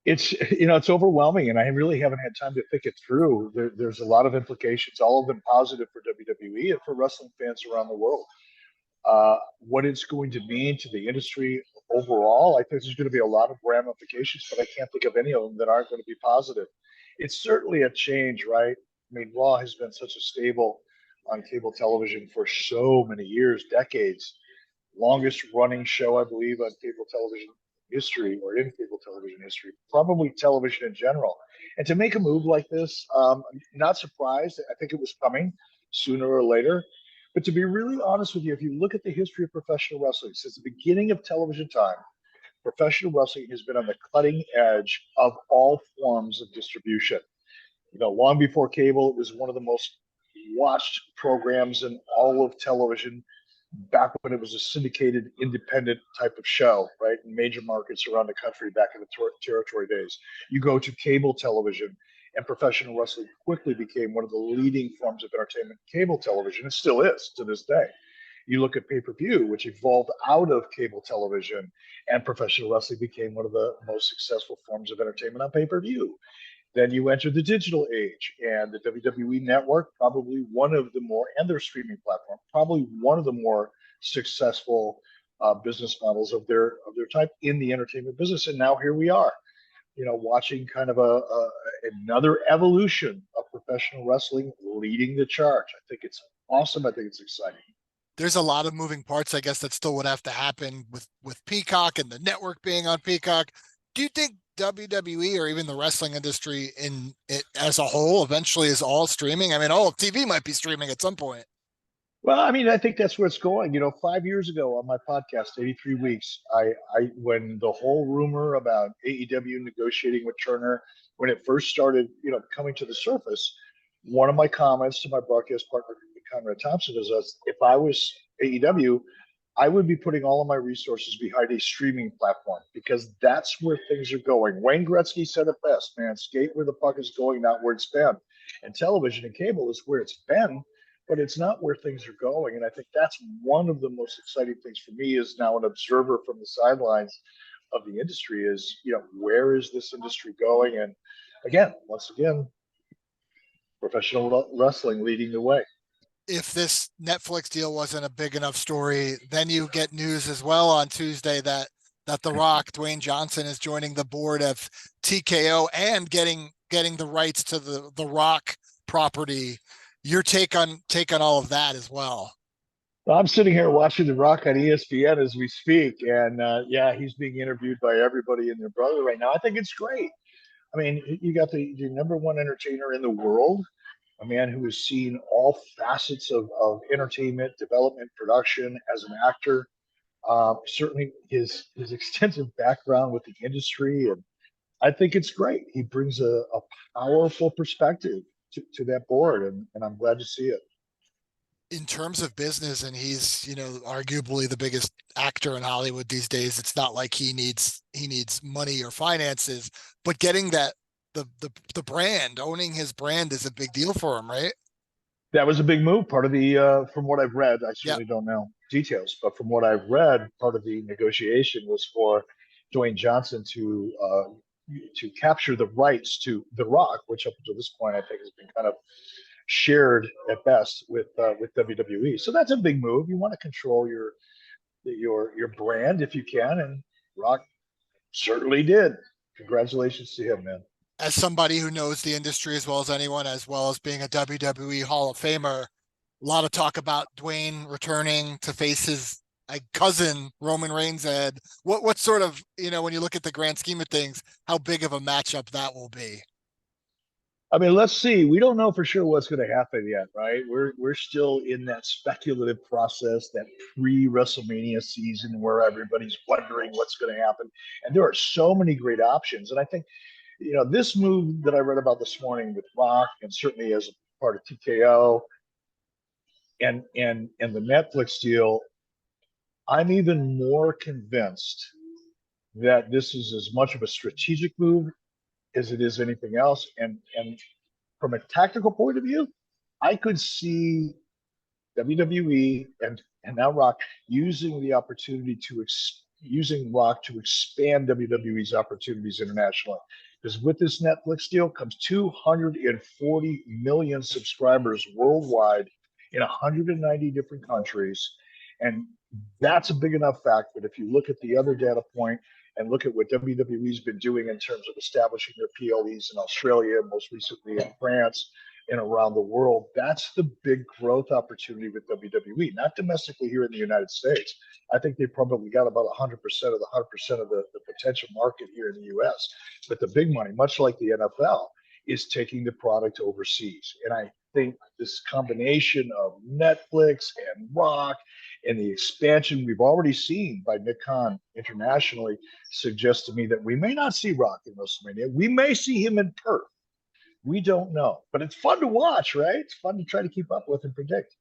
It's overwhelming, and I really haven't had time to think it through. There's a lot of implications, all of them positive for WWE and for wrestling fans around the world. What it's going to mean to the industry overall, I think there's going to be a lot of ramifications, but I can't think of any of them that aren't going to be positive. It's certainly a change, right? I mean, Raw has been such a staple on cable television for so many years, decades. Longest running show, I believe, on cable television history or in cable television history, probably television in general. And to make a move like this, I'm not surprised. I think it was coming sooner or later. But to be really honest with you, if you look at the history of professional wrestling since the beginning of television time, professional wrestling has been on the cutting edge of all forms of distribution. Long before cable, it was one of the most watched programs in all of television back when it was a syndicated independent type of show, right? In major markets around the country back in the territory days. You go to cable television, and professional wrestling quickly became one of the leading forms of entertainment in cable television. It still is to this day. You look at pay per view, which evolved out of cable television, and professional wrestling became one of the most successful forms of entertainment on pay per view. Then you enter the digital age, and the WWE Network, probably one of the more, and their streaming platform, probably one of the more successful business models of their type in the entertainment business. And now here we are, watching kind of another evolution of professional wrestling leading the charge. I think it's awesome. I think it's exciting. There's a lot of moving parts, I guess, that still would have to happen with Peacock and the network being on Peacock. Do you think WWE or even the wrestling industry in it as a whole eventually is all streaming? I mean, all of TV might be streaming at some point. Well, I mean, I think that's where it's going. 5 years ago on my podcast, 83 Weeks, when the whole rumor about AEW negotiating with Turner, when it first started, coming to the surface, one of my comments to my broadcast partner, Conrad Thompson, is if I was AEW, I would be putting all of my resources behind a streaming platform because that's where things are going. Wayne Gretzky said it best, man, skate where the puck is going, not where it's been. And television and cable is where it's been, but it's not where things are going. And I think that's one of the most exciting things for me as now an observer from the sidelines of the industry is, where is this industry going? And again, once again, professional wrestling leading the way. If this Netflix deal wasn't a big enough story, then you get news as well on Tuesday that The Rock, Dwayne Johnson, is joining the board of TKO and getting the rights to the Rock property. Your take on all of that as well. I'm sitting here watching The Rock on ESPN as we speak, and yeah, he's being interviewed by everybody and their brother right now. I think it's great. I mean, you got the number one entertainer in the world, a man who has seen all facets of entertainment, development, production as an actor. Certainly, his extensive background with the industry, and I think it's great. He brings a powerful perspective to that board, and I'm glad to see it. In terms of business, and he's arguably the biggest actor in Hollywood these days, it's not like he needs money or finances, but getting that the brand, owning his brand is a big deal for him, right? That was a big move. Part of the, from what I've read, I Yeah. certainly don't know details, but from what I've read, part of the negotiation was for Dwayne Johnson to capture the rights to The Rock, which up until this point I think has been kind of shared at best with WWE. So that's a big move. You want to control your brand if you can, and Rock certainly did. Congratulations to him, man. As somebody who knows the industry as well as anyone, as well as being a WWE Hall of Famer, a lot of talk about Dwayne returning to face his cousin Roman Reigns. Ed, what sort of, when you look at the grand scheme of things, how big of a matchup that will be? I mean, let's see. We don't know for sure what's going to happen yet, right? We're still in that speculative process, that pre-WrestleMania season where everybody's wondering what's going to happen, and there are so many great options. And I think, this move that I read about this morning with Rock, and certainly as a part of TKO, and the Netflix deal, I'm even more convinced that this is as much of a strategic move as it is anything else. And from a tactical point of view, I could see WWE and now Rock using the opportunity to using Rock to expand WWE's opportunities internationally. Because with this Netflix deal comes 240 million subscribers worldwide in 190 different countries. And that's a big enough fact. But if you look at the other data point and look at what WWE's been doing in terms of establishing their PLEs in Australia, most recently in France and around the world, that's the big growth opportunity with WWE, not domestically here in the United States. I think they probably got about 100% of the 100% of the potential market here in the US. But the big money, much like the NFL, is taking the product overseas. And I think this combination of Netflix and Rock and the expansion we've already seen by Nick Khan internationally suggests to me that we may not see Rock in WrestleMania. We may see him in Perth. We don't know, but it's fun to watch, right? It's fun to try to keep up with and predict.